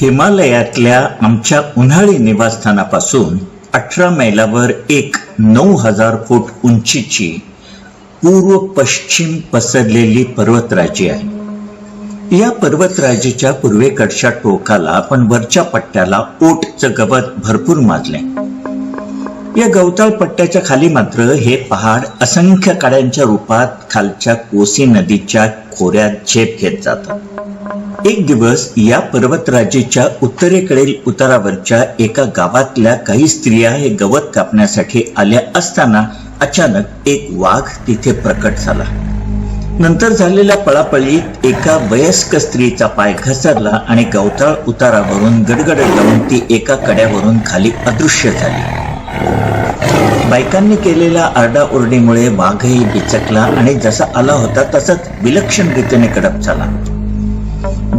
हिमालयातल्या आमच्या उन्हाळी निवासस्थानापासून 18 मैलावर एक 9000 फूट उंचीची पूर्व पश्चिम पसरलेली पर्वतराजी आहे। या पर्वतराजीच्या पूर्वेकडच्या टोकाला पण वरच्या पट्ट्याला ओटचं गवत भरपूर माजले। या गवताळ पट्ट्याच्या खाली मात्र हे पहाड असंख्य कड्यांच्या रूपात खालच्या कोसी नदीच्या खोऱ्यात झेप घेत जातात। एक दिवस या पर्वतराजीच्या उत्तरेकडील उतारावरच्या एका गावातल्या काही स्त्रिया हे गवत कापण्यासाठी आल्या असताना अचानक एक वाघ तिथे प्रकट झाला। नंतर झालेल्या पळापळीत एका वयस्क स्त्रीचा पाय घसरला आणि गवताळ उतारावरून गडगडत जाऊन ती एका कड्यावरून खाली अदृश्य झाली। बायकांनी केलेल्या आरडाओरडीमुळे वाघही बिचकला आणि जसा आला होता तसाच विलक्षण रीतीने कडप झाला।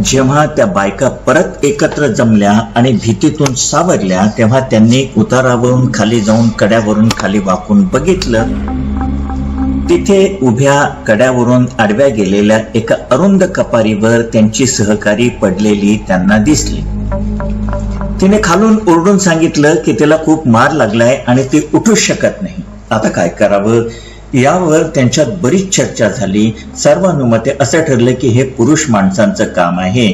जेव्हा त्या बायका परत एकत्र जमल्या आणि भीतीतून सावरल्या तेव्हा त्यांनी उतारावरून खाली जाऊन कड्यावरून खाली वाकून बघितलं। तिथे उभ्या कड्यावरून आडव्या गेलेल्या एका अरुंद कपारीवर त्यांची सहकारी पडलेली त्यांना दिसली। तिने खालून ओरडून सांगितलं की तिला खूप मार लागलाय आणि ती उठूच शकत नाही। आता काय करावं यावर त्यांच्यात बरीच चर्चा झाली। सर्वानुमते असं ठरलं की हे पुरुष माणसांचं काम आहे।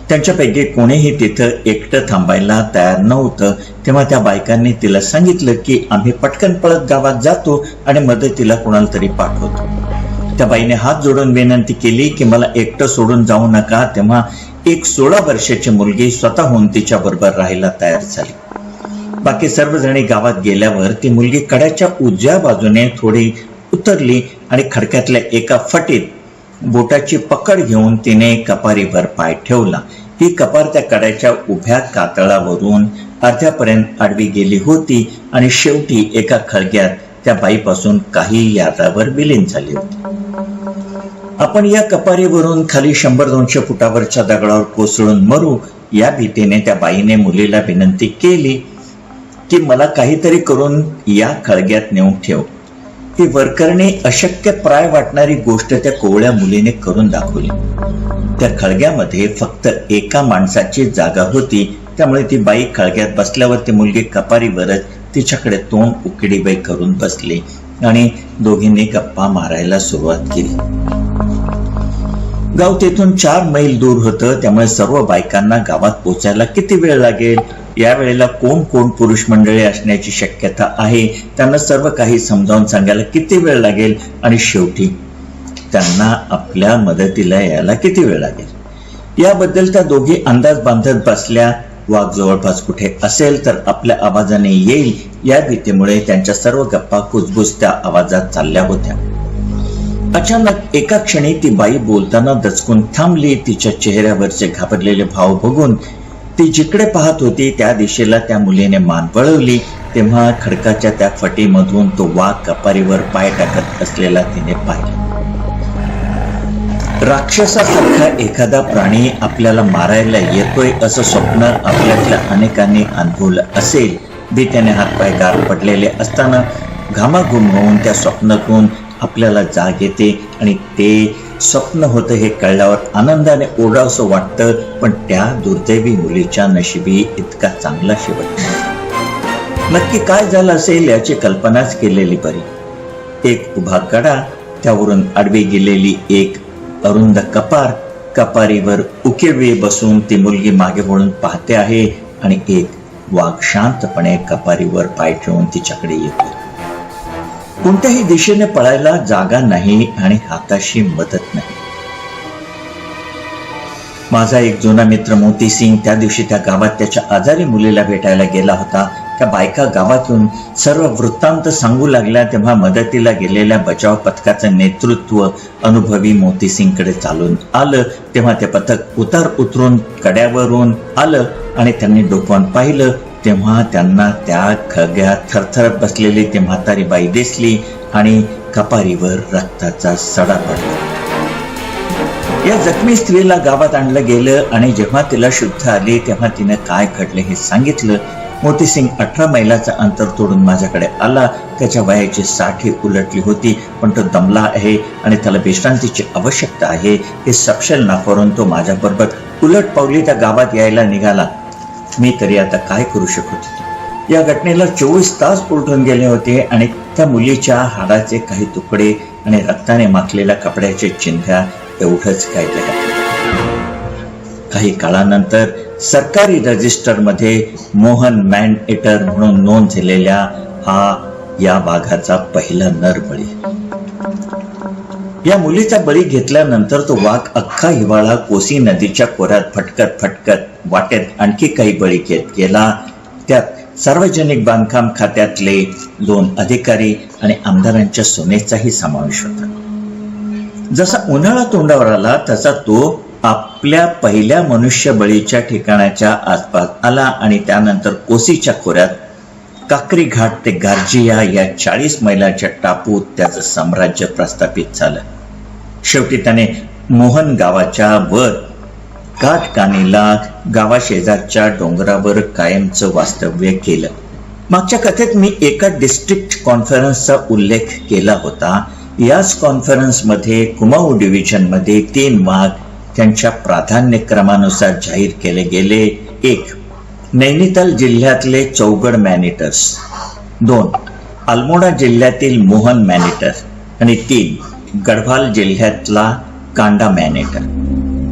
त्यांच्यापैकी कोणीही तिथं एकटं थांबायला तयार नव्हतं। तेव्हा त्या बायकांनी तिला सांगितलं की आम्ही पटकन पळत गावात जातो आणि मदतीला कोणाला तरी पाठवतो। त्या बाईने हात जोडून विनंती केली की मला एकटं सोडून जाऊ नका। तेव्हा एक 16 वर्षाची मुलगी स्वतःहून तिच्या बरोबर राहायला तयार झाली। बाकी सर्वजणी गावात गेल्यावर ती मुलगी कड्याच्या उजव्या बाजूने थोडी उतरली आणि खडक्यातल्या एका फटीत बोटाची पकड घेऊन तिने कपारीवर पाय ठेवला। ही कपार त्या कड्याच्या उभ्या कातळावरून अर्ध्यापर्यंत आडवी गेली होती आणि शेवटी एका खळग्यात त्या बाईपासून काही यार्डावर विलीन झाली होती। आपण या कपारीवरून खाली 100-200 फुटावरच्या दगडावर कोसळून मरू या भीतीने त्या बाईने मुलीला विनंती केली की मला काहीतरी करून या खळग्यात नेऊन ठेव। ती वरकरणे अशक्य प्राय वाटणारी गोष्ट त्या कोवळ्या मुलीने करून दाखवली। त्या खळग्यामध्ये फक्त एका माणसाची जागा होती, त्यामुळे ती बाई खळग्यात बसल्यावर ती मुलगी कपारीवरच तिच्याकडे तोंड उकिडीबाई करून बसली आणि दोघींनी गप्पा मारायला सुरुवात केली। गाव तेथून 4 मैल दूर होतं, त्यामुळे सर्व बायकांना गावात पोचायला किती वेळ लागेल, यावेळेला कोण कोण पुरुष मंडळी असण्याची शक्यता आहे, त्यांना सर्व काही समजावून सांगायला किती वेळ लागेल आणि शेवटी त्यांना आपल्या मदतीला यायला किती वेळ लागेल याबद्दल त्या दोघी अंदाज बांधत बसल्या। वाघ जवळपास कुठे असेल तर आपल्या आवाजाने येईल या भीतीमुळे त्यांच्या सर्व गप्पा कुजबुजत्या आवाजात चालल्या होत्या। अचानक एका क्षणी ती बाई बोलताना दचकून थांबली। तिच्या चेहऱ्यावरचे घाबरलेले भाव बघून ती जिकडे पाहत होती त्या दिशेला त्या मुलीने मान वळवली। तेव्हा खडकाच्या त्या फटीमधून तो वाघ कपारीवर पाय टाकत असलेला तिने पाहिला। राक्षसासारखा एखादा प्राणी आपल्याला मारायला येतोय असं स्वप्न आपल्यातल्या अनेकांनी अनुभवलं असेल। भीतीने हातपाय गार पडलेले असताना घामाघूम होऊन त्या स्वप्नातून आपल्याला जाग येते आणि ते स्वप्न होतं हे कळल्यावर आनंदाने ओढावसं वाटतं, पण त्या दुर्दैवी मुलीच्या नशिबी इतका चांगला शेवट नाही। नक्की काय झालं असेल याची कल्पनाच केलेली बरी। एक उभा कडा, त्यावरून आडवी गेलेली एक अरुंद कपार, कपारीवर उकिडवे बसून ती मुलगी मागे वळून पाहते आहे आणि एक वाघ शांतपणे कपारीवर पाय ठेवून तिच्याकडे येतो। कोणत्याही दिशेने पळायला जागा नाही आणि हाताशी मदत नाही। माझा एक जुना मित्र मोती सिंग त्या दिवशी त्या गावात त्याच्या आजारी मुलीला भेटायला गेला होता। त्या बायका गावातून सर्व वृत्तांत सांगू लागल्या। तेव्हा मदतीला गेलेल्या बचाव पथकाचं नेतृत्व अनुभवी मोती सिंगकडे चालून आलं। तेव्हा ते पथक उतरून कड्यावरून आलं आणि त्यांनी डोकावून पाहिलं तेव्हा त्यांना त्या खळग्यात थरथरत बसलेली ती म्हातारी बाई दिसली आणि कपारीवर रक्ताचा सडा पडला। या जखमी स्त्रीला गावात आणलं गेलं आणि जेव्हा तिला शुद्ध आली तेव्हा तिने काय घडलं हे सांगितलं। मोतीसिंग 18 मैलाचं अंतर तोडून माझ्याकडे आला. त्याच्या वयाची 60 उलटली होती, पण तो दमला आहे आणि त्याला विश्रांतीची आवश्यकता आहे हे सपशेल नाकारून तो माझ्याबरोबर उलट पावली त्या गावात यायला निघाला. मी तरी आता काय करू शकत होतो? या घटनेला 24 तास उलटून गेले होते आणि त्या मुलीच्या हाडाचे काही तुकडे आणि रक्ताने माखलेल्या कपड्याचे चिन्ह एवढंच काय झालं. काही काळानंतर सरकारी रजिस्टरमध्ये मोहन मॅन एटर म्हणून नोंद झालेल्या हा या वाघाचा पहिला नर बळी. या मुलीचा बळी घेतल्यानंतर तो वाघ अख्खा हिवाळा कोसी नदीच्या खोऱ्यात फटकत फटकत वाटेत आणखी काही बळी घेत गेला. त्यात सार्वजनिक बांधकाम खात्यातले 2 अधिकारी आणि आमदारांच्या सोनेचाही समावेश होता. जसा उन्हाळा तोंडावर आला तसा तो आपल्या पहिल्या मनुष्यबळीच्या ठिकाणाच्या आसपास आला आणि त्यानंतर कोसीच्या खोऱ्यात काकरी घाट ते गार्जिया या 40 मैलाच्या टापूत त्याचं साम्राज्य प्रस्थापित झालं. शेवटी त्याने मोहन गावाच्या वर काटकानीला गावाशेजारच्या डोंगरावर कायमचं वास्तव्य केलं. मागच्या कथेत मी एका डिस्ट्रिक्ट कॉन्फरन्सचा उल्लेख केला होता. याच कॉन्फरन्समध्ये कुमाऊ डिव्हिजनमध्ये 3 वाघ त्यांच्या प्राधान्यक्रमानुसार जाहीर केले गेले. 1. नैनिताल जिल्ह्यातले चौगड मॅनिटर्स, 2. अल्मोडा जिल्ह्यातील मोहन मॅनिटर आणि 3. गढवाल जिल्ह्यातला कांडा मॅनिटर.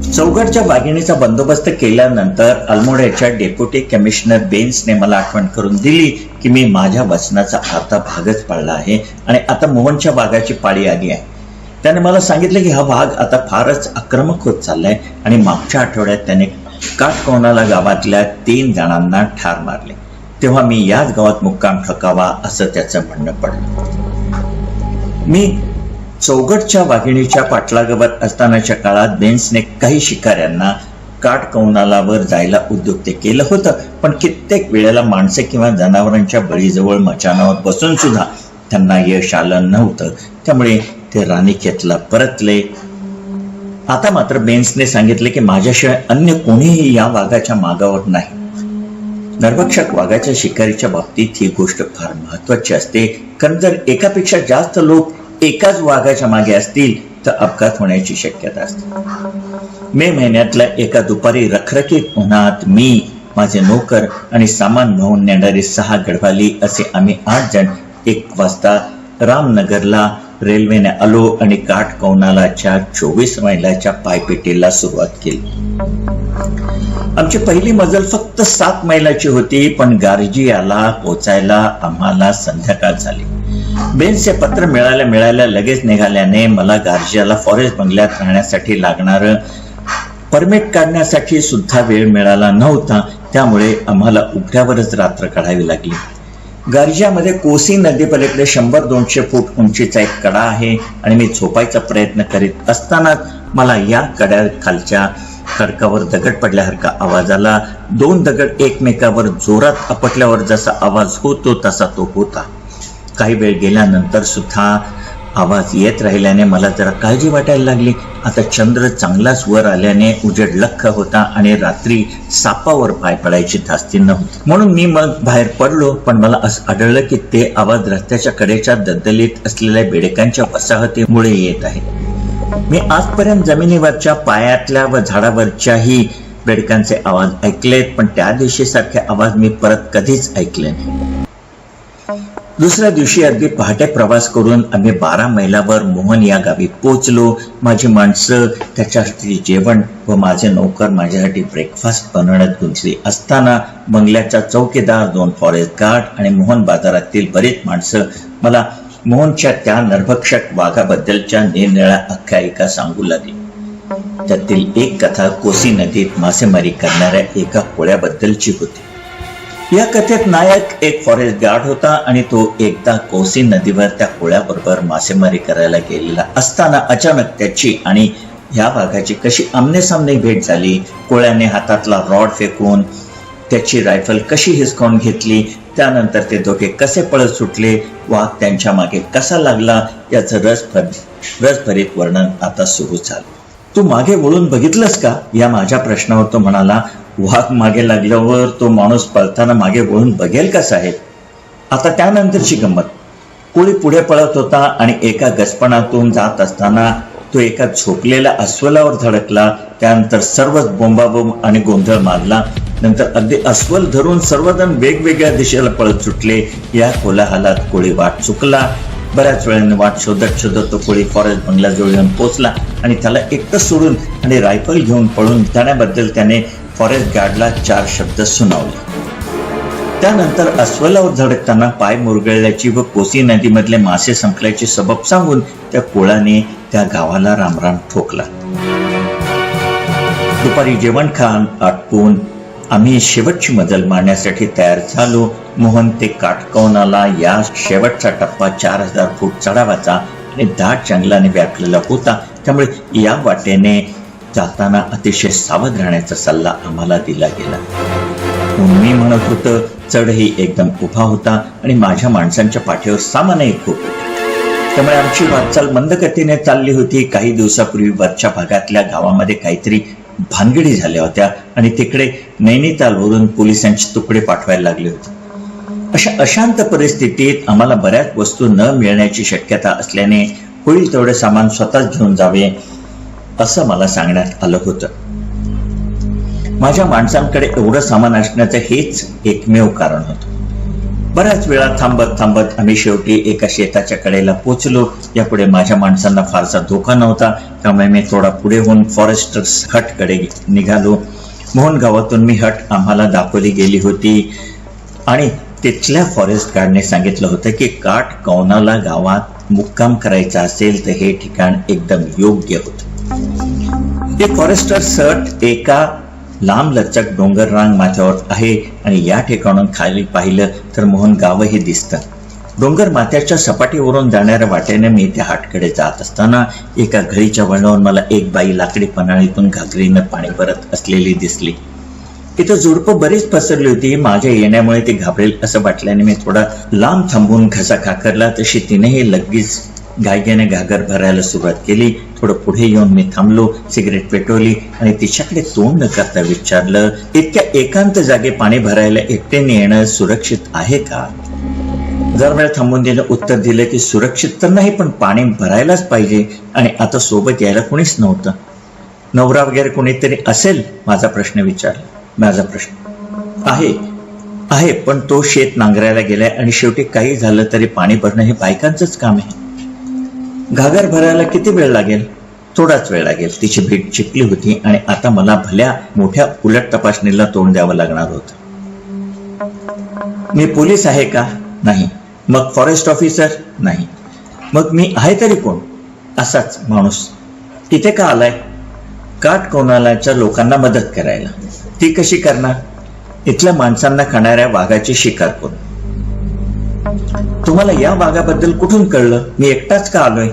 चौगडच्या वाघिणीचा बंदोबस्त केल्यानंतर अल्मोड्याच्या डेप्युटी कमिशनर बेन्सने मला आठवण करून दिली की मी माझ्या वचनाचा अर्धा भागच पाळला आहे आणि आता मोहनच्या वाघाची पाळी आली आहे. त्याने मला सांगितलं की हा वाघ आता फारच आक्रमक होत चाललाय आणि मागच्या आठवड्यात त्याने काटकोनाला गावातल्या 3 जणांना ठार मारले. तेव्हा मी याच गावात मुक्काम ठोकावा असं त्याचं म्हणणं पडलं. मी चौगडच्या वाघिणीच्या पाठलागावर असतानाच्या काळात बेन्सने काही शिकाऱ्यांना काटकौनालावर जायला उद्युक्त केलं होतं, पण कित्येक वेळेला माणसे किंवा जनावरांच्या बळीजवळ मचानावर बसून सुद्धा त्यांना यश आलं नव्हतं. त्यामुळे ते राणीखेतला परतले. आता मात्र बेन्सने सांगितले की माझ्याशिवाय अन्य कोणीही या वाघाच्या मागावर नाही. नरभक्षक वाघाच्या शिकारीच्या बाबतीत ही गोष्ट फार महत्वाची असते, कारण जर एकापेक्षा जास्त लोक एकाच वाघाच्या मागे असतील तर अपघात होण्याची शक्यता असते. मे महिन्यातल्या एका दुपारी रखरखीत उन्हात मी, माझे नोकर आणि सामान वाहून नेणारे 6 गढवाली असे आम्ही 8 जण 1 वाजता रामनगरला रेल्वेने आलो आणि काटकौनालाच्या 24 मैलाच्या पायपेटीला सुरुवात केली. आमची पहिली मजल फक्त 7 मैलाची होती, पण गार्जियाला पोचायला आम्हाला संध्याकाळ झाली. बेन्सचे पत्र मिळाल्या लगेच निघाल्याने मला गार्जियाला फॉरेस्ट बंगल्यात राहण्यासाठी लागणार परमिट काढण्यासाठी सुद्धा वेळ मिळाला नव्हता. त्यामुळे आम्हाला उघड्यावरच रात्र काढावी लागली. गार्जियामध्ये कोसी नदीपलीकडे 100-200 फूट उंचीचा एक कडा आहे आणि मी झोपायचा प्रयत्न करीत असतानाच मला या कड्या खालच्या खडकावर दगड पडल्यासारखा आवाज आला. 2 दगड एकमेकावर जोरात आपटल्यावर जसा आवाज होतो तसा तो होता. काही वेळ गेल्यानंतर सुद्धा आवाज येत राहिल्याने मला जरा काळजी वाटायला लागली. आता चंद्र चांगलाच वर आल्याने उजेड लख्ख होता आणि रात्री सापावर पाय पडायची धास्ती नव्हती. म्हणून मी मग बाहेर पडलो, पण मला असं आढळलं की ते आवाज रस्त्याच्या कडेच्या दलदलीत असलेल्या बेडकांच्या वसाहतीमुळे येत आहे. मी आजपर्यंत जमिनीवरच्या पायातल्या व झाडावरच्याही बेडकांचे आवाज ऐकलेत, पण त्या दिवशी सारखे आवाज मी परत कधीच ऐकले नाही. दुसऱ्या दिवशी अगदी पहाटे प्रवास करून आम्ही 12 मैलावर मोहन या गावी पोहोचलो. माझी माणसं त्याच्यासाठी जेवण व माझे नोकर माझ्यासाठी ब्रेकफास्ट बनवण्यात गुंतली असताना बंगल्याचा चौकीदार, 2 फॉरेस्ट गार्ड आणि मोहन बाजारातील बरीच माणसं मला मोहनच्या त्या नरभक्षक वाघाबद्दलच्या निरनिळ्या आख्यायिका सांगू लागली. त्यातील एक कथा कोसी नदीत मासेमारी करणाऱ्या एका कोळ्याबद्दलची होती. या कथेत नायक एक फॉरेस्ट गार्ड होता आणि तो एकदा कोसी नदीवर त्या कोळ्याबरोबर मासेमारी करायला गेलेला असताना अचानक त्याची आणि या वाघाची कशी आमनेसामने भेट झाली. कोळ्याने हातातला रॉड फेकून त्याची रायफल कशी हिसकावून घेतली, त्यानंतर ते दोघे कसे पळत सुटले, वाघ त्यांच्या मागे कसा लागला, याचं रसभरीत वर्णन आता सुरू झालं. तू मागे वळून बघितलंस का, या माझ्या प्रश्नावर तो म्हणाला, वाघ मागे लागल्यावर तो माणूस पळताना मागे वळून बघेल का साहेब. आता त्यानंतरची गंमत. कोळी पुढे पळत होता आणि एका गजपणातून जात असताना तो एका झोपलेल्या अस्वलावर धडकला. त्यानंतर सर्वच बोंबाबोंब आणि गोंधळ माजला. नंतर अगदी अस्वल धरून सर्वजण वेगवेगळ्या दिशेला पळत सुटले. या कोलाहलात कोळी वाट चुकला. बऱ्याच वेळाने वाट शोधत शोधत तो कोळी फॉरेस्ट बंगल्याजवळ येऊन पोहोचला आणि त्याला एकटं सोडून आणि रायफल घेऊन पळून जाण्याबद्दल त्याने फॉरेस्ट गार्डला 4 शब्द सुनावले. त्यानंतर अस्वलावर धडकताना पाय मुरगळल्याची व कोसी नदीमधले मासे संपल्याची सबब सांगून त्या कोळाने त्या गावाला रामराम ठोकला. दुपारी जेवण खान आटपून आम्ही शेवटची मजल मारण्यासाठी तयार झालो. मोहन ते काटकवनाला या शेवटचा टप्पा 4000 फूट चढावाचा आणि दाट जंगलाने व्यापलेला होता. त्यामुळे या वाटेने जाताना अतिशय सावध राहण्याचा सल्ला आम्हाला दिला गेला. मी म्हणत होतं, चढही एकदम उभा होता आणि माझ्या माणसांच्या पाठीवर सामानही खूप होते. त्यामुळे आमची वाटचाल मंद गतीने चालली होती. काही दिवसापूर्वी वरच्या भागातल्या गावामध्ये काहीतरी भानगडी झाल्या होत्या आणि तिकडे नैनितालवरून पोलिसांचे तुकडे पाठवायला लागले होते. अशा अशांत परिस्थितीत आम्हाला बऱ्याच वस्तू न मिळण्याची शक्यता असल्याने होईल तेवढे सामान स्वतःच घेऊन जावे असं मला सांगण्यात आलं होतं. माझ्या माणसांकडे एवढं सामान असण्याचं हेच एकमेव कारण होतं. बऱ्याच वेळा थांबत थांबत आम्ही शेवटी एका शेताच्या कडेला पोहोचलो. यापुढे माझ्या माणसांना फारसा धोका नव्हता. त्यामुळे मी थोडा पुढे होऊन फॉरेस्टर्स हट कडे निघालो. मोहन गावातून मी हट आम्हाला दाखवली गेली होती आणि तिथल्या फॉरेस्ट गार्डने सांगितलं होतं की काटकवनाला गावात मुक्काम करायचा असेल तर हे ठिकाण एकदम योग्य होतं. ते फॉरेस्टर्स हट एका लांब लचक डोंगर रांग माथ्यावर आहे आणि या ठिकाणून खाली पाहिलं तर मोहन गावही दिसतं. डोंगर माथ्याच्या सपाटीवरून जाणाऱ्या वाटेने मी त्या हाटकडे जात असताना एका घळीच्या वळणावर मला एक बाई लाकडी पन्हाळीतून घागरीनं पाणी भरत असलेली दिसली. इथं झुडपं बरीच पसरली होती. माझ्या येण्यामुळे ती घाबरेल असं वाटल्याने मी थोडा लांब थांबून घसा खाकरला. तशी तिनेही लगेच गायग्याने घागर भरायला सुरुवात केली. थोडं पुढे येऊन मी थांबलो, सिगरेट पेटवली आणि तिच्याकडे तोंड न करता विचारलं, इतक्या एकांत जागे पाणी भरायला एकट्याने येणं सुरक्षित आहे का? जर वेळ थांबून तिने उत्तर दिलं की सुरक्षित तर नाही, पण पाणी भरायलाच पाहिजे आणि आता सोबत यायला कोणीच नव्हतं. नवरा वगैरे कोणीतरी असेल? माझा प्रश्न विचारला. माझा प्रश्न आहे, पण तो शेत नांगरायला गेलाय आणि शेवटी काही झालं तरी पाणी भरणं हे बायकांचंच काम आहे. घागर भरायला किती वेळ लागेल? थोडाच वेळ लागेल. तिची भीट चिपली होती आणि आता मला भल्या मोठ्या उलट तपासणीला तोंड द्यावं लागणार होतं. मी पोलीस आहे का? नाही. मग फॉरेस्ट ऑफिसर? नाही. मग मी आहे तरी कोण? असाच माणूस. इथे का आलाय? काटकवनालाच्या लोकांना मदत करायला. ती कशी करणार? इथल्या माणसांना खाणाऱ्या वाघाची शिकार करून. तुम्हाला या वाघाबद्दल कुठून कळलं? मी एकटाच का आलोय?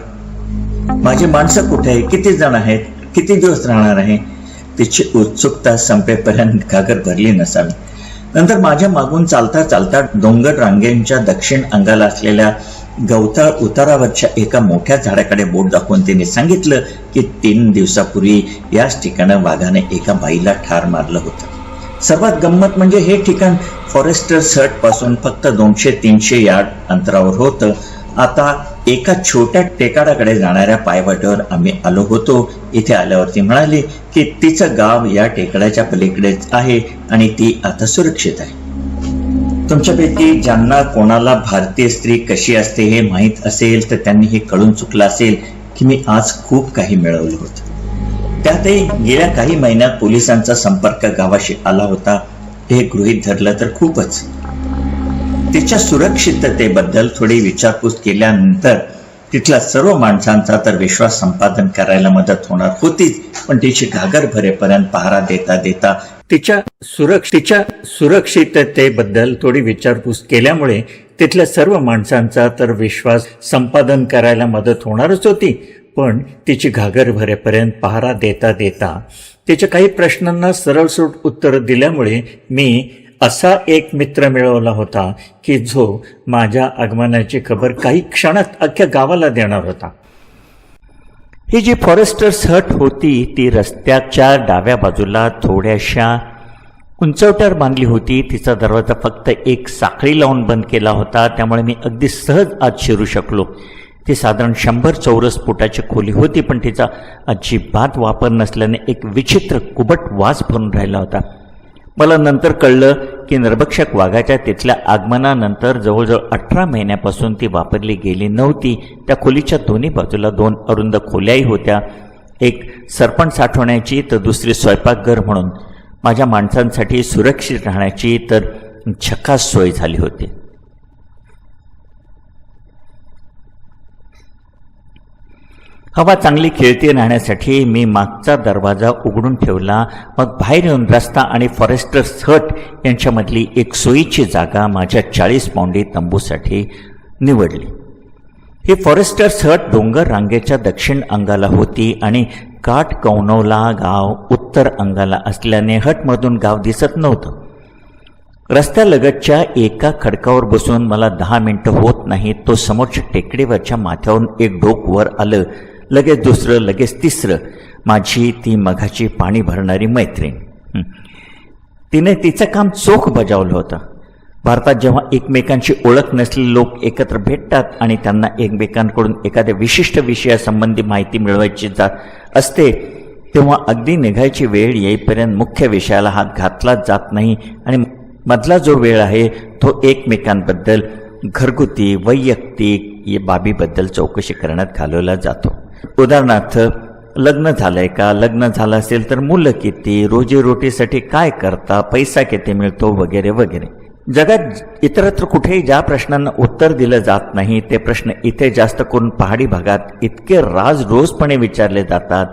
माझी माणसं कुठे आहे? किती जण आहेत? किती दिवस राहणार आहे? तिची उत्सुकता संपेपर्यंत घागर भरली नसावी. नंतर माझ्या मागून चालता चालता डोंगर रांगेंच्या दक्षिण अंगाला असलेल्या गवताळ उतारावरच्या एका मोठ्या झाडाकडे बोट दाखवून तिने सांगितलं की 3 दिवसापूर्वी याच ठिकाणी वाघाने एका बाईला ठार मारलं होतं. सर्वात गंमत म्हणजे हे ठिकाण फॉरेस्टर्स हट पासून फक्त 200-300 यार्ड अंतरावर होतं. आता एका छोट्या टेकाडाकडे जाणाऱ्या पायवाटेवर आम्ही आलो होतो. इथे आल्यावरती म्हणाली की तिचं गाव या टेकडाच्या पलीकडेच आहे आणि ती आता सुरक्षित आहे. तुमच्यापैकी ज्यांना कोणाला भारतीय स्त्री कशी असते हे माहीत असेल तर त्यांनी हे कळून चुकलं असेल की मी आज खूप काही मिळवलं होतं. त्यातही गेल्या काही महिन्यात पोलिसांचा संपर्क गावाशी आला होता. हे गृहीत धरलं तर खूपच. तिच्या सुरक्षिततेबद्दल थोडी विचारपूस केल्यानंतर तिथल्या सर्व माणसांचा तर विश्वास संपादन करायला मदत होणार होतीच, पण तिची घागर भरेपर्यंत पहारा देता देता तिच्या सुरक्षिततेबद्दल थोडी विचारपूस केल्यामुळे तिथल्या सर्व माणसांचा तर विश्वास संपादन करायला मदत होणारच होती, पण तिची घागर भरेपर्यंत पहारा देता देता तिच्या काही प्रश्नांना सरळसोट उत्तर दिल्यामुळे मी असा एक मित्र मिळवला होता की जो माझ्या आगमनाची खबर काही क्षणात अख्ख्या गावाला देणार होता. ही जी फॉरेस्टर्स हट होती ती रस्त्याच्या डाव्या बाजूला थोड्याशा उंचवट्यावर बांधली होती. तिचा दरवाजा फक्त एक साखळी लावून बंद केला होता, त्यामुळे मी अगदी सहज आत शिरू शकलो. ती साधारण 100 चौरस फुटाची खोली होती, पण तिचा अजिबात वापर नसल्याने एक विचित्र कुबट वास भरून राहिला होता. मला नंतर कळलं की नरभक्षक वाघाच्या तिथल्या आगमनानंतर जवळजवळ 18 महिन्यापासून ती वापरली गेली नव्हती. त्या खोलीच्या दोन्ही बाजूला 2 अरुंद खोल्याही होत्या, एक सरपण साठवण्याची तर दुसरी स्वयंपाकघर म्हणून माझ्या माणसांसाठी सुरक्षित राहण्याची तर झकास सोय झाली होती. हवा चांगली खेळती राहण्यासाठी मी मागचा दरवाजा उघडून ठेवला. मग बाहेर येऊन रस्ता आणि फॉरेस्टर्स हट यांच्यामधली एक सोयीची जागा माझ्या 40 पाऊंडी तंबूसाठी निवडली. ही फॉरेस्टर्स हट डोंगर रांगेच्या दक्षिण अंगाला होती आणि काटकौनवला गाव उत्तर अंगाला असल्याने हटमधून गाव दिसत नव्हतं. रस्त्यालगतच्या एका खडकावर बसून मला 10 मिनिटं होत नाही तो समोरच्या टेकडीवरच्या माथ्यावरून एक डोक वर आलं. लगेच दुसरं, लगेच तिसरं. माझी ती मघाची पाणी भरणारी मैत्रीण. तिने तिचं काम चोख बजावलं होतं. भारतात जेव्हा एकमेकांची ओळख नसलेले लोक एकत्र भेटतात आणि त्यांना एकमेकांकडून एखाद्या विशिष्ट विषयासंबंधी माहिती मिळवायची जात असते, तेव्हा अगदी निघायची वेळ येईपर्यंत मुख्य विषयाला हात घातलाच जात नाही आणि मधला जो वेळ आहे तो एकमेकांबद्दल घरगुती वैयक्तिक बाबीबद्दल चौकशी करण्यात घालवला जातो. उदाहरणार्थ, लग्न झालंय का, लग्न झालं असेल तर मुलं किती, रोजीरोटीसाठी काय करता, पैसा किती मिळतो, वगैरे वगैरे. जगात इतरत्र कुठेही ज्या प्रश्नांना उत्तर दिलं जात नाही ते प्रश्न इथे जास्त करून पहाडी भागात इतके रोजपणे विचारले जातात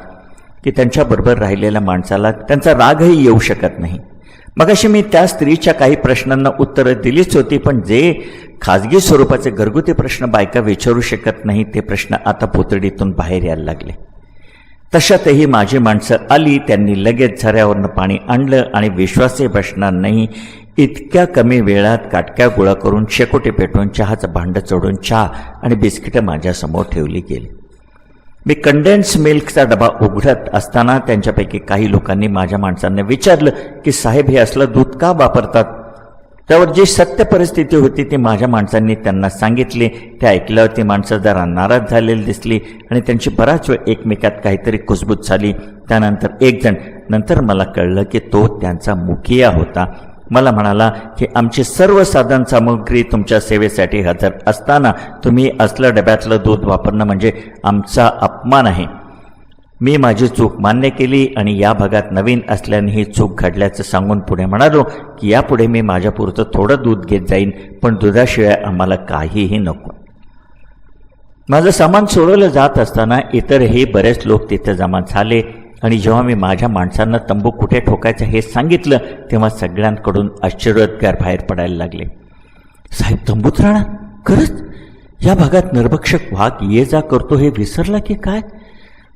की त्यांच्याबरोबर राहिलेल्या माणसाला त्यांचा रागही येऊ शकत नाही. मगाशी मी त्या स्त्रीच्या काही प्रश्नांना उत्तरं दिलीच होती, पण जे खाजगी स्वरूपाचे घरगुती प्रश्न बायका विचारू शकत नाही ते प्रश्न आता पोतडीतून बाहेर यायला लागले. तशातही माझी माणसं आली. त्यांनी लगेच झऱ्यावरनं पाणी आणलं आणि विश्वासही बसणार नाही इतक्या कमी वेळात काटक्या गोळा करून शेकोटी पेटवून चहाचं भांडं चढून चहा आणि बिस्किटं माझ्यासमोर ठेवली गेली. मी कंडेन्स मिल्कचा डबा उघडत असताना त्यांच्यापैकी काही लोकांनी माझ्या माणसांना विचारलं की साहेब हे असलं दूध का वापरतात. त्यावर जी सत्य परिस्थिती होती ती माझ्या माणसांनी त्यांना सांगितली. ते ऐकल्यावर ती माणसं जरा नाराज झालेली दिसली आणि त्यांची बराच वेळ एकमेकात काहीतरी कुजबूज झाली. त्यानंतर एक जण, नंतर मला कळलं की तो त्यांचा मुखिया होता, मला म्हणाला की आमची सर्व साधन सामग्री तुमच्या सेवेसाठी हजर असताना तुम्ही असलं डब्यातलं दूध वापरणं म्हणजे आमचा अपमान आहे. मी माझी चूक मान्य केली आणि या भागात नवीन असल्याने ही चूक घडल्याचं सांगून पुढे म्हणालो की यापुढे मी माझ्यापुरतं थोडं दूध घेत जाईन, पण दुधाशिवाय आम्हाला काहीही नको. माझं सामान सोडवलं जात असताना इतरही बरेच लोक तिथे जमा झाले आणि जेव्हा मी माझ्या माणसांना तंबू कुठे ठोकायचं हे सांगितलं तेव्हा सगळ्यांकडून आश्चर्योद्गार बाहेर पडायला लागले. साहेब तंबूत राहणार? खरंच? या भागात नरभक्षक वाघ ये जा करतो हे विसरला की काय?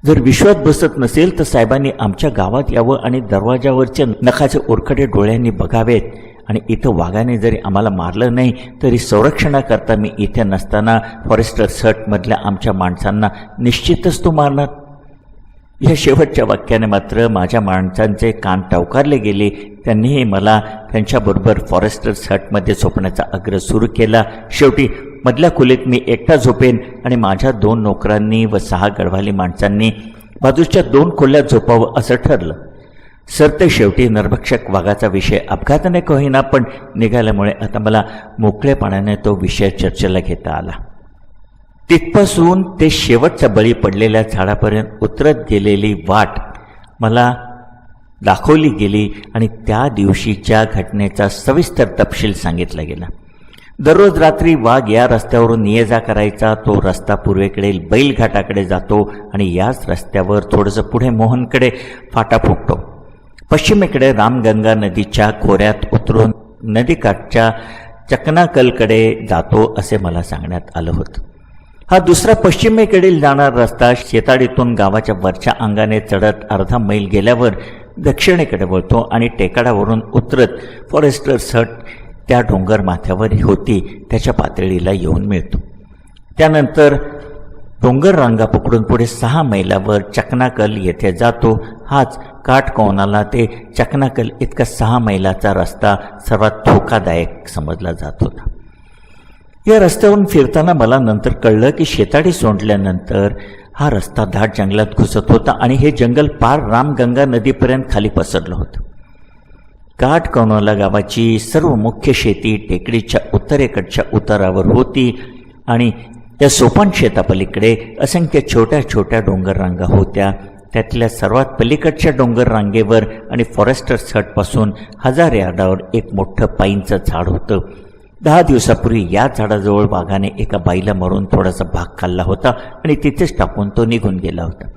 जर विश्वास बसत नसेल तर साहेबांनी आमच्या गावात यावं आणि दरवाजावरच्या नखाचे ओरखडे डोळ्यांनी बघावेत. आणि इथं वाघाने जरी आम्हाला मारलं नाही तरी संरक्षणाकरता मी इथे नसताना फॉरेस्टर्स हटमधल्या आमच्या माणसांना निश्चितच तो मारणार. या शेवटच्या वाक्याने मात्र माझ्या माणसांचे कान टवकारले गेले. त्यांनीही मला त्यांच्याबरोबर फॉरेस्टर्स हटमध्ये झोपण्याचा आग्रह सुरू केला. शेवटी मधल्या खोलीत मी एकटा झोपेन आणि माझ्या 2 नोकरांनी व 6 गडवाली माणसांनी बाजूच्या 2 खोल्यात झोपावं असं ठरलं. सरते शेवटी नरभक्षक वाघाचा विषय अपघाताने का होईना पण निघाल्यामुळे आता मला मोकळेपणाने तो विषय चर्चेला घेता आला. तिथपासून ते शेवटच्या बळी पडलेल्या झाडापर्यंत उतरत गेलेली वाट मला दाखवली गेली आणि त्या दिवशीच्या घटनेचा सविस्तर तपशील सांगितला गेला. दररोज रात्री वाघ या रस्त्यावरून ये जा करायचा. तो रस्ता पूर्वेकडे बैलघाटाकडे जातो आणि याच रस्त्यावर थोडंसं पुढे मोहनकडे फाटा फुटतो. पश्चिमेकडे रामगंगा नदीच्या खोऱ्यात उतरून नदीकाठच्या चकनाकलकडे जातो असे मला सांगण्यात आलं होतं. हा दुसरा पश्चिमेकडील जाणारा रस्ता शेताडीतून गावाच्या वरच्या अंगाने चढत अर्धा मैल गेल्यावर दक्षिणेकडे वळतो आणि टेकाडावरून उतरत फॉरेस्टर्स हट त्या डोंगर माथ्यावर होती त्याच्या पातळीला येऊन मिळतो. त्यानंतर डोंगर रांगा पकडून पुढे 6 मैलावर चकनाकल येथे जातो. हाच काटकोनाला ते चकनाकल इतका 6 मैलाचा रस्ता सर्वात धोकादायक समजला जात होता. या रस्त्यावरून फिरताना मला नंतर कळलं की शेताडी सोडल्यानंतर हा रस्ता दाट जंगलात घुसत होता आणि हे जंगल पार रामगंगा नदीपर्यंत खाली पसरलं होतं. काटकोनाला गावाची सर्व मुख्य शेती टेकडीच्या उत्तरेकडच्या उतारावर होती आणि या सोपान शेतापलीकडे असंख्य छोट्या छोट्या डोंगर रांगा होत्या. त्यातल्या सर्वात पलीकडच्या डोंगर रांगेवर आणि फॉरेस्टर्स हटपासून 1000 यार्डावर एक मोठं पाईनचं झाड होतं. 10 दिवसापूर्वी या झाडाजवळ वाघाने एका बाईला मारून थोडासा भाग खाल्ला होता आणि तिथेच टाकून तो निघून गेला होता.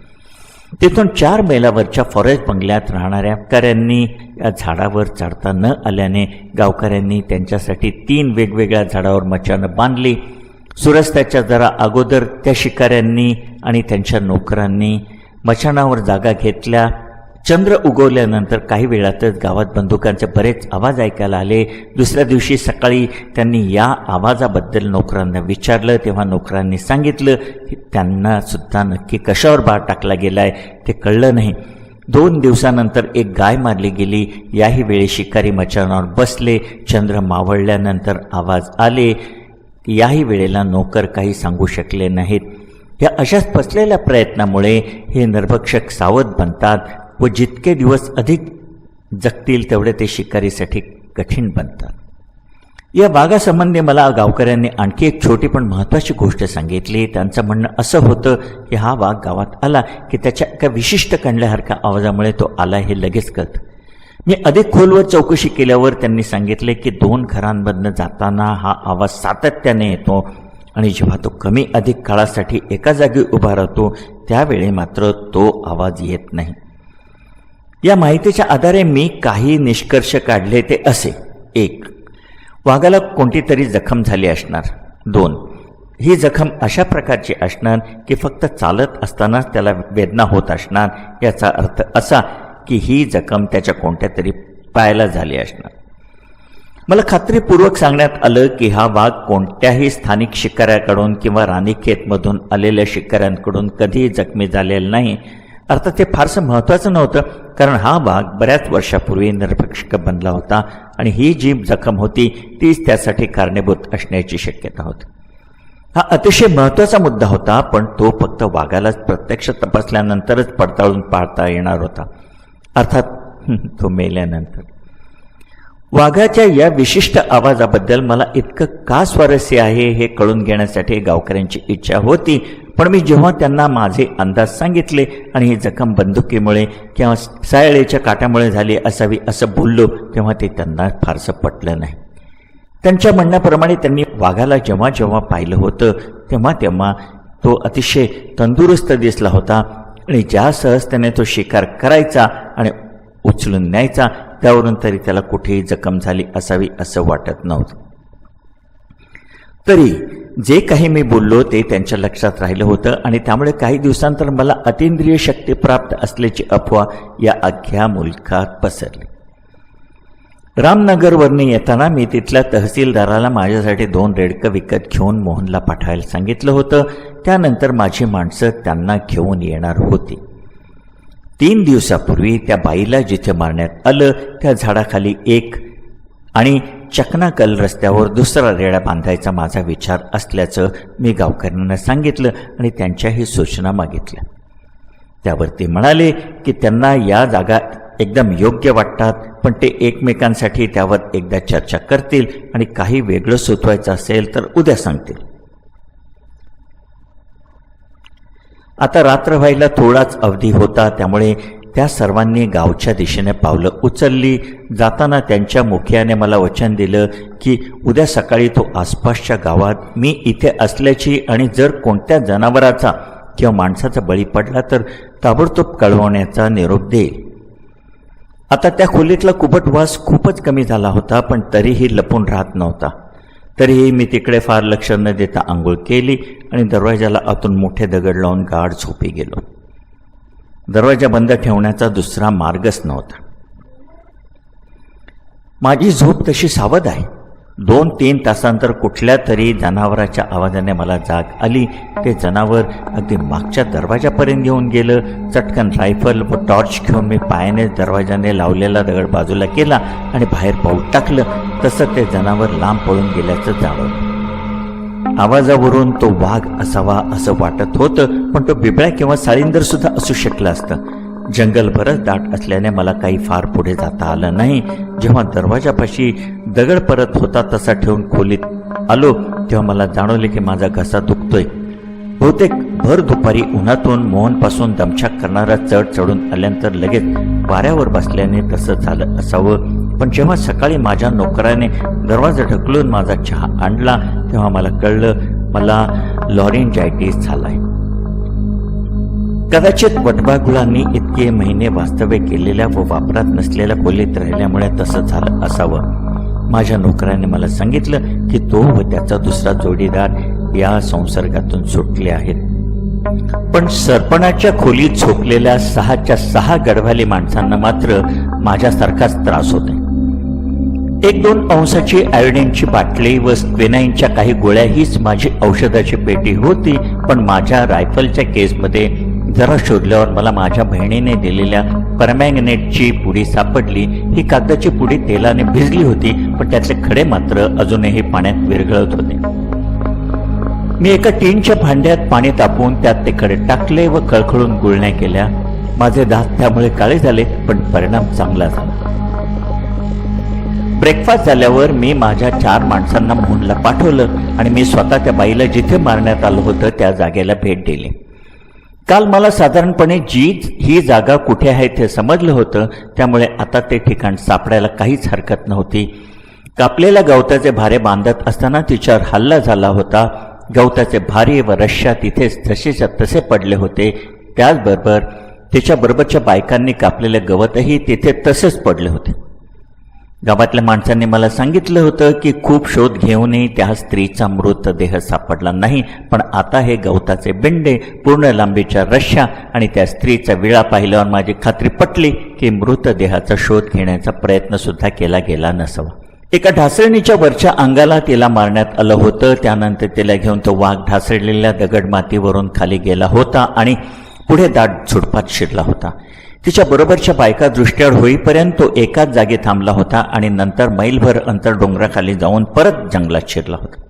तिथून 4 मैलावरच्या फॉरेस्ट बंगल्यात राहणाऱ्या गावकऱ्यांनी या झाडावर चढता न आल्याने गावकऱ्यांनी त्यांच्यासाठी 3 वेगवेगळ्या झाडावर मचाणं बांधली. सूर्यास्ताच्या जरा अगोदर त्या शिकाऱ्यांनी आणि त्यांच्या नोकरांनी मचाणावर जागा घेतल्या. चंद्र उगवल्यानंतर काही वेळातच गावात बंदुकांचे बरेच आवाज ऐकायला आले. दुसऱ्या दिवशी सकाळी त्यांनी या आवाजाबद्दल नोकरांना विचारलं, तेव्हा नोकरांनी सांगितलं की त्यांना सुद्धा नक्की कशावर बार टाकला गेलाय ते कळलं नाही. 2 दिवसानंतर एक गाय मारली गेली. याही वेळी शिकारी मचाणावर बसले. चंद्र मावळल्यानंतर आवाज आले. याही वेळेला नोकर काही सांगू शकले नाहीत. या अशाच फसलेल्या प्रयत्नामुळे हे नरभक्षक सावध बनतात व जितके दिवस अधिक जगतील तेवढे ते शिकारीसाठी कठीण बनतात. या वाघासंबंधी मला गावकऱ्यांनी आणखी एक छोटी पण महत्त्वाची गोष्ट सांगितली. त्यांचं म्हणणं असं होतं की हा वाघ गावात आला की त्याच्या एका विशिष्ट कणल्यासारख्या आवाजामुळे तो आला हे लगेच कळतं. मी अधिक खोलवर चौकशी केल्यावर त्यांनी सांगितले की 2 घरांमधनं जाताना हा आवाज सातत्याने येतो आणि जेव्हा तो कमी अधिक काळासाठी एका जागी उभा राहतो त्यावेळी मात्र तो आवाज येत नाही. या माहितीच्या आधारे मी काही निष्कर्ष काढले ते असे: 1. वाघाला कोणती तरी जखम झाली असणार. 2. ही जखम अशा प्रकारची असणार की फक्त चालत असतानाच त्याला वेदना होत असणार. याचा अर्थ असा की ही जखम त्याच्या कोणत्या तरी पायाला झाली असणार. मला खात्रीपूर्वक सांगण्यात आलं की हा वाघ कोणत्याही स्थानिक शिकाऱ्याकडून किंवा राणीखेतमधून आलेल्या शिकाऱ्यांकडून कधीही जखमी झालेला नाही. अर्थात ते फारसं महत्त्वाचं नव्हतं, कारण हा वाघ बऱ्याच वर्षापूर्वी नरभक्षक बनला होता आणि ही जी जखम होती तीच त्यासाठी कारणीभूत असण्याची शक्यता होती. हा अतिशय महत्त्वाचा मुद्दा होता, पण तो फक्त वाघालाच प्रत्यक्ष तपासल्यानंतरच पडताळून पाहता येणार होता, अर्थात तो मेल्यानंतर. वाघाच्या या विशिष्ट आवाजाबद्दल मला इतकं का स्वारस्य आहे हे कळून घेण्यासाठी गावकऱ्यांची इच्छा होती. पण मी जेव्हा त्यांना माझे अंदाज सांगितले आणि ही जखम बंदुकीमुळे किंवा सायळेच्या काट्यामुळे झाली असावी असं बोललो तेव्हा ते त्यांना फारसं पटलं नाही. त्यांच्या म्हणण्याप्रमाणे त्यांनी वाघाला जेव्हा जेव्हा पाहिलं होतं तेव्हा तेव्हा तो अतिशय तंदुरुस्त दिसला होता आणि ज्या सहजतेने तो शिकार करायचा आणि उचलून न्यायचा त्यावरून तरी त्याला कुठेही जखम झाली असावी असं वाटत नव्हतं. तरी जे काही मी बोललो ते त्यांच्या लक्षात राहिलं होतं आणि त्यामुळे काही दिवसांतर मला अतींद्रिय शक्ती प्राप्त असल्याची अफवा या अख्ख्या मुलखात पसरली. रामनगरवरून येताना मी तिथल्या तहसीलदाराला माझ्यासाठी 2 रेडकं विकत घेऊन मोहनला पाठवायला सांगितलं होतं. त्यानंतर माझी माणसं त्यांना घेऊन येणार होती. 3 दिवसापूर्वी त्या बाईला जिथे मारण्यात आलं त्या झाडाखाली एक आणि चकनाकल रस्त्यावर दुसरा रेडा बांधायचा माझा विचार असल्याचं मी गावकऱ्यांना सांगितलं आणि त्यांच्याही सूचना मागितल्या. त्यावर ते म्हणाले की त्यांना या जागा एकदम योग्य वाटतात, पण ते एकमेकांसाठी त्यावर एकदा चर्चा करतील आणि काही वेगळं सुचवायचं असेल तर उद्या सांगतील. आता रात्र व्हायला थोडाच अवधी होता, त्यामुळे त्या सर्वांनी गावच्या दिशेने पावलं उचलली. जाताना त्यांच्या मुखियाने मला वचन दिलं की उद्या सकाळी तो आसपासच्या गावात मी इथे असल्याची आणि जर कोणत्या जनावराचा किंवा माणसाचा बळी पडला तर ताबडतोब कळवण्याचा निरोप देईल. आता त्या खोलीतला कुबट वास खूपच कमी झाला होता, पण तरीही लपून राहत नव्हता. तरीही मी तिकडे फार लक्ष न देता आंघोळ केली आणि दरवाजाला आतून मोठे दगड लावून गाढ झोपी गेलो. दरवाजा बंद ठेवण्याचा दुसरा मार्गच नव्हता. माझी झोप तशी सावध आहे, 2-3 तासांतर कुठल्या तरी जनावराच्या आवाजाने मला जाग आली. ते जनावर अगदी मागच्या दरवाजापर्यंत येऊन गेलं. चटकन रायफल व टॉर्च घेऊन मी पायाने दरवाजाने लावलेला दगड बाजूला केला आणि बाहेर पाऊल टाकलं. तसं ते जनावर लांब पळून गेल्याचं जाणवलं. आवाजावरून तो वाघ असावा असं वाटत होतं, पण तो बिबळ्या किंवा साळींदर सुद्धा असू शकलं असतं. जंगल बरंच दाट असल्याने मला काही फार पुढे जाता आलं नाही. जेव्हा दरवाजापाशी दगड परत होता तसा ठेवून खोलीत आलो तेव्हा मला जाणवले की माझा घसा दुखतोय. बहुतेक भर दुपारी उन्हातून मोहनपासून दमछाक करणारा चढ चढून आल्यानंतर लगेच वाऱ्यावर बसल्याने तसं झालं असावं. पण जेव्हा सकाळी माझ्या नोकराने दरवाजा ढकलून माझा चहा आणला तेव्हा मला कळलं मला लॉरेंजायटिस झालाय. कदाचित वटवाघुळांनी इतके महिने वास्तव्य केलेल्या व वापरात नसलेल्या खोलीत राहिल्यामुळे तसं झालं असावं. माझ्या नोकराने मला सांगितलं की तो व त्याचा दुसरा जोडीदार या संसर्गातून सुटले आहेत. पण सरपणाच्या खोलीत झोपलेल्या 6च्या 6 गडवाली माणसांना मात्र माझ्यासारखाच त्रास होतोय. 1-2 अंशाची आयोडीनची बाटली व क्विनाईनच्या काही गोळ्या हीच माझी औषधाची पेटी होती. पण माझ्या रायफलच्या केसमध्ये जरा शोधल्यावर मला माझ्या बहिणीने दिलेल्या परमॅंगनेटची पुडी सापडली. ही कागदाची पुडी तेलाने भिजली होती, पण त्यातले खडे मात्र अजूनही पाण्यात विरघळत होते. मी एका टीनच्या भांड्यात पाणी तापवून त्यात ते खडे टाकले व खळखळून गुळण्या केल्या. माझे दात त्यामुळे काळे झाले, पण परिणाम चांगला झाला. ब्रेकफास्ट झाल्यावर मी माझ्या 4 माणसांना मोहनला पाठवलं आणि मी स्वतः त्या बाईला जिथे मारण्यात आलं होतं त्या जागेला भेट दिली. काल मला साधारणपणे ही जागा कुठे आहे ते समजलं होतं, त्यामुळे आता ते ठिकाण सापडायला काहीच हरकत नव्हती. कापलेल्या गवताचे भारे बांधत असताना तिच्यावर हल्ला झाला होता. गवताचे भारे व रश्या तिथेच तसेच्या तसे पडले होते. त्याचबरोबर तिच्याबरोबरच्या बायकांनी कापलेले गवतही तिथे तसेच पडले होते. गावातल्या माणसांनी मला सांगितलं होतं की खूप शोध घेऊनही त्या स्त्रीचा मृतदेह सापडला नाही. पण आता हे गवताचे बेंडे, पूर्ण लांबीच्या रश्या आणि त्या स्त्रीचा विळा पाहिल्यावर माझी खात्री पटली की मृतदेहाचा शोध घेण्याचा प्रयत्न सुद्धा केला गेला नसावा. एका ढासळणीच्या वरच्या अंगाला तिला मारण्यात आलं होतं. त्यानंतर तिला घेऊन तो वाघ ढासळलेल्या दगडमातीवरून खाली गेला होता आणि पुढे दाट झुडपात शिरला होता. तिच्या बरोबरच्या बायका दृष्ट्यावर होईपर्यंत तो एकाच जागी थांबला होता आणि नंतर मैलभर अंतर डोंगराखाली जाऊन परत जंगलात शिरला होता.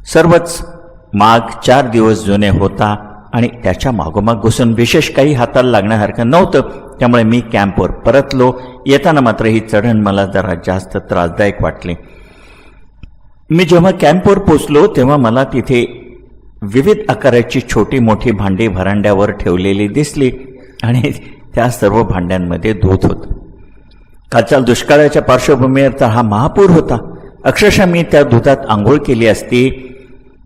सर्वच माग 4 दिवस जुने होता आणि त्याच्या मागोमाग घुसून विशेष काही हाताला लागण्यासारखं नव्हतं. त्यामुळे मी कॅम्पवर परतलो. येताना मात्र ही चढण मला जरा जास्त त्रासदायक वाटली. मी जेव्हा कॅम्पवर पोचलो तेव्हा मला तिथे विविध आकाराची छोटी मोठी भांडी व्हरांड्यावर ठेवलेली दिसली आणि त्या सर्व भांड्यांमध्ये दूध होतं. कालच्या दुष्काळाच्या पार्श्वभूमीवर तर हा महापूर होता. अक्षरशः मी त्या दुधात आंघोळ केली असती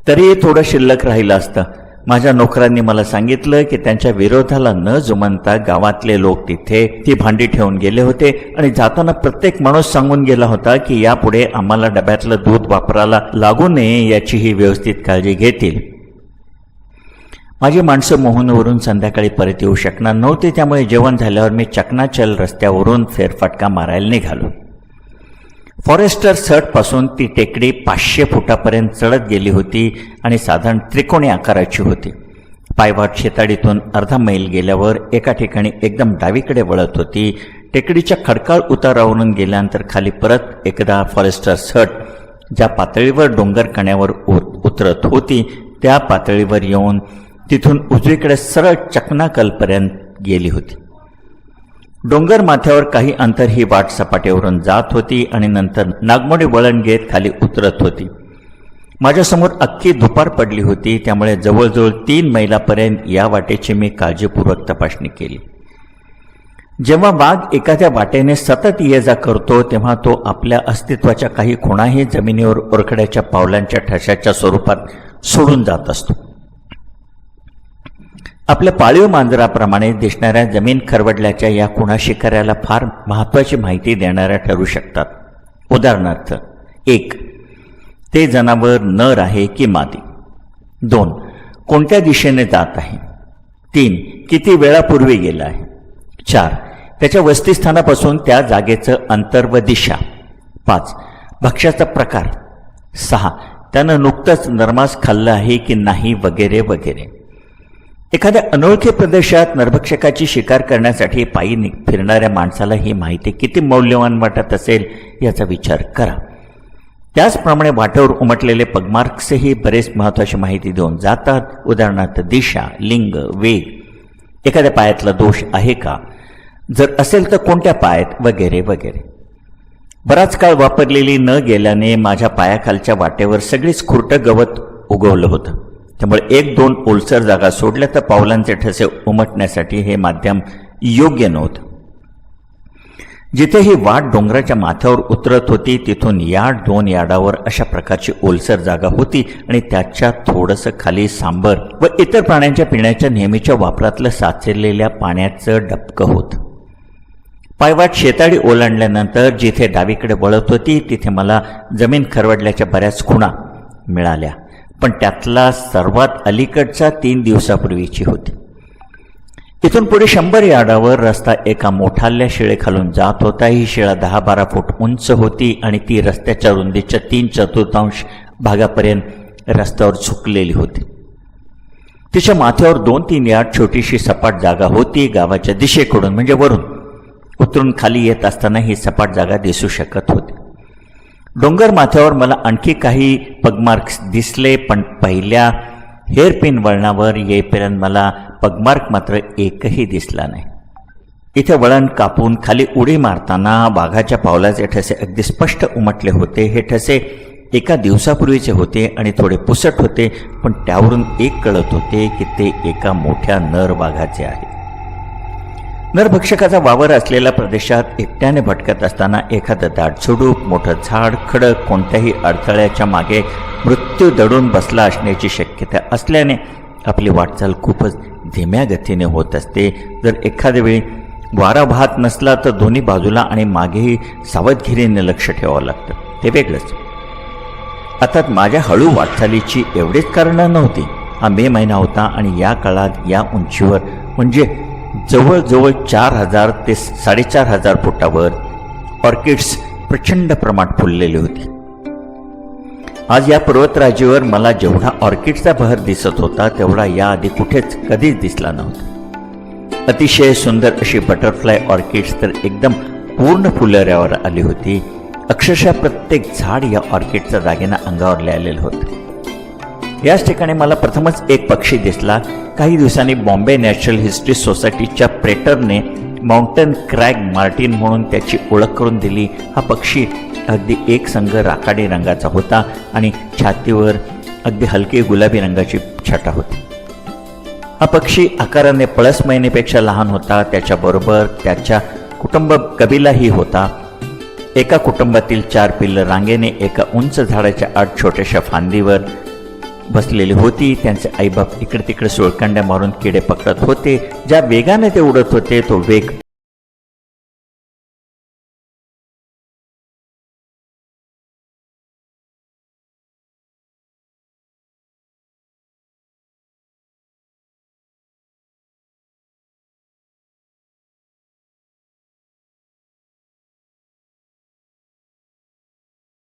तरी थोडं शिल्लक राहिलं असतं. माझ्या नोकरांनी मला सांगितलं की त्यांच्या विरोधाला न जुमानता गावातले लोक तिथे ती भांडी ठेवून गेले होते आणि जाताना प्रत्येक माणूस सांगून गेला होता की यापुढे आम्हाला डब्यातलं दूध वापरायला लागू नये याची ही व्यवस्थित काळजी घेतील. माझी माणसं मोहनवरून संध्याकाळी परत येऊ शकणार नव्हती. त्यामुळे जेवण झाल्यावर मी चकनाचल रस्त्यावरून फेरफटका मारायला निघालो. फॉरेस्टर सर्टपासून ती टेकडी 500 फुटापर्यंत चढत गेली होती आणि साधारण त्रिकोणी आकाराची होती. पायवाट शेताडीतून अर्धा मैल गेल्यावर एका ठिकाणी एकदम डावीकडे वळत होती. टेकडीच्या खडकाळ उतारावरून गेल्यानंतर खाली परत एकदा फॉरेस्टर सर्ट ज्या पातळीवर डोंगर कण्यावर उतरत होती त्या पातळीवर येऊन तिथून उजवीकडे सरळ चकनाकलपर्यंत गेली होती. डोंगर माथ्यावर काही अंतर ही वाट सपाटीवरून जात होती आणि नंतर नागमोडी वळण घेत खाली उतरत होती. माझ्यासमोर अख्खी दुपार पडली होती. त्यामुळे जवळजवळ 3 मैलापर्यंत या वाटेची मी काळजीपूर्वक तपासणी केली. जेव्हा वाघ एखाद्या वाटेने सतत ये जा करतो तेव्हा तो आपल्या अस्तित्वाच्या काही खुणाही जमिनीवर ओरखड्याच्या पावलांच्या ठशाच्या स्वरूपात सोडून जात असतो. आपल्या पाळीव मांजराप्रमाणे दिसणाऱ्या जमीन खरवडल्याच्या या खुणा शिकाऱ्याला फार महत्त्वाची माहिती देणाऱ्या ठरू शकतात. उदाहरणार्थ 1. ते जनावर नर आहे की मादी. 2. कोणत्या दिशेने जात आहे. 3. किती वेळापूर्वी गेला आहे. 4. त्याच्या वस्तीस्थानापासून त्या जागेचं अंतर व दिशा. 5. भक्ष्याचा प्रकार 6. त्यानं नुकतंच नरमास खाल्लं आहे की नाही वगैरे वगैरे. एखाद्या अनोळखी प्रदेशात नरभक्षकाची शिकार करण्यासाठी पायी फिरणाऱ्या माणसाला ही माहिती किती मौल्यवान वाटत असेल याचा विचार करा. त्याचप्रमाणे वाटेवर उमटलेले पगमार्क्सही बरेच महत्त्वाची माहिती देऊन जातात. उदाहरणार्थ दिशा, लिंग, वेग, एखाद्या पायातला दोष आहे का, जर असेल तर कोणत्या पायात वगैरे वगैरे. बराच काळ वापरलेली न गेल्याने माझ्या पायाखालच्या वाटेवर सगळीच खुरटं गवत उगवलं होतं. त्यामुळे 1-2 ओलसर जागा सोडल्या तर पावलांचे ठसे उमटण्यासाठी हे माध्यम योग्य नव्हतं. जिथे ही वाट डोंगराच्या माथ्यावर उतरत होती तिथून 1-2 यार्डावर अशा प्रकारची ओलसर जागा होती आणि त्याच्या थोडंसं खाली सांबर व इतर प्राण्यांच्या पिण्याच्या नेहमीच्या वापरातलं साचलेल्या पाण्याचं डबकं होतं. पायवाट शेताळी ओलांडल्यानंतर जिथे डावीकडे वळत होती तिथे मला जमीन खरवडल्याच्या बऱ्याच खुणा मिळाल्या, पण त्यातला सर्वात अलीकडचा 3 दिवसापूर्वीची होती. इथून पुढे 100 यार्डावर रस्ता एका मोठाल्या शिळेखालून जात होता. ही शिळा 10-12 फूट उंच होती आणि ती रस्त्याच्या रुंदीच्या 3/4 भागापर्यंत रस्त्यावर झुकलेली होती. तिच्या माथ्यावर 2-3 यार्ड छोटीशी सपाट जागा होती. गावाच्या दिशेकडून म्हणजे वरून उतरून खाली येत असताना ही सपाट जागा दिसू शकत होती. डोंगर माथ्यावर मला आणखी काही पगमार्क्स दिसले, पण पहिल्या हेअरपिन वळणावर येईपर्यंत मला पगमार्क मात्र एकही दिसला नाही. इथे वळण कापून खाली उडी मारताना वाघाच्या पावलाचे ठसे अगदी स्पष्ट उमटले होते. हे ठसे एका दिवसापूर्वीचे होते आणि थोडे पुसट होते, पण त्यावरून एक कळत होते की ते एका मोठ्या नर वाघाचे आहे. नरभक्षकाचा वावर असलेल्या प्रदेशात एकट्याने भटकत असताना एखादं दाट झुडूप, मोठं झाड, खडक कोणत्याही अडथळ्याच्या मागे मृत्यू दडून बसला असण्याची शक्यता असल्याने आपली वाटचाल खूपच धीम्या गतीने होत असते. जर एखाद्या वेळी वारा वाहत नसला तर दोन्ही बाजूला आणि मागेही सावधगिरीने लक्ष ठेवावं लागतं, ते वेगळंच. अर्थात माझ्या हळू वाटचालीची एवढीच कारणं नव्हती. हा मे महिना होता आणि या काळात या उंचीवर म्हणजे जवळजवळ 4000 ते 4500 फुटावर ऑर्किड्स प्रचंड प्रमाणात फुललेली होती. आज या पर्वतराजीवर मला जेवढा ऑर्किडचा बहर दिसत होता तेवढा याआधी कुठेच कधीच दिसला नव्हता. अतिशय सुंदर अशी बटरफ्लाय ऑर्किड्स तर एकदम पूर्ण फुलऱ्यावर आली होती. अक्षरशः प्रत्येक झाड या ऑर्किडच्या दागिना अंगावर लिहिलेलं होतं. याच ठिकाणी मला प्रथमच एक पक्षी दिसला. काही दिवसांनी बॉम्बे नॅचरल हिस्ट्री सोसायटीच्या प्रेटरने माउंटन क्रॅग मार्टिन म्हणून त्याची ओळख करून दिली. हा पक्षी अगदी एकसंग राखाडी रंगाचा होता आणि छातीवर अगदी हलकी गुलाबी रंगाची छटा होती. हा पक्षी आकाराने पळस मैनेपेक्षा लहान होता. त्याच्याबरोबर त्याच्या कुटुंब कबिलाही होता. एका कुटुंबातील 4 पिल्लं रांगेने एका उंच झाडाच्या आड छोट्याशा फांदीवर बसलेली होती. त्यांचे आईबाप इकडे तिकडे सुळकांड्या मारून किडे पकडत होते. ज्या वेगाने ते उडत होते तो वेग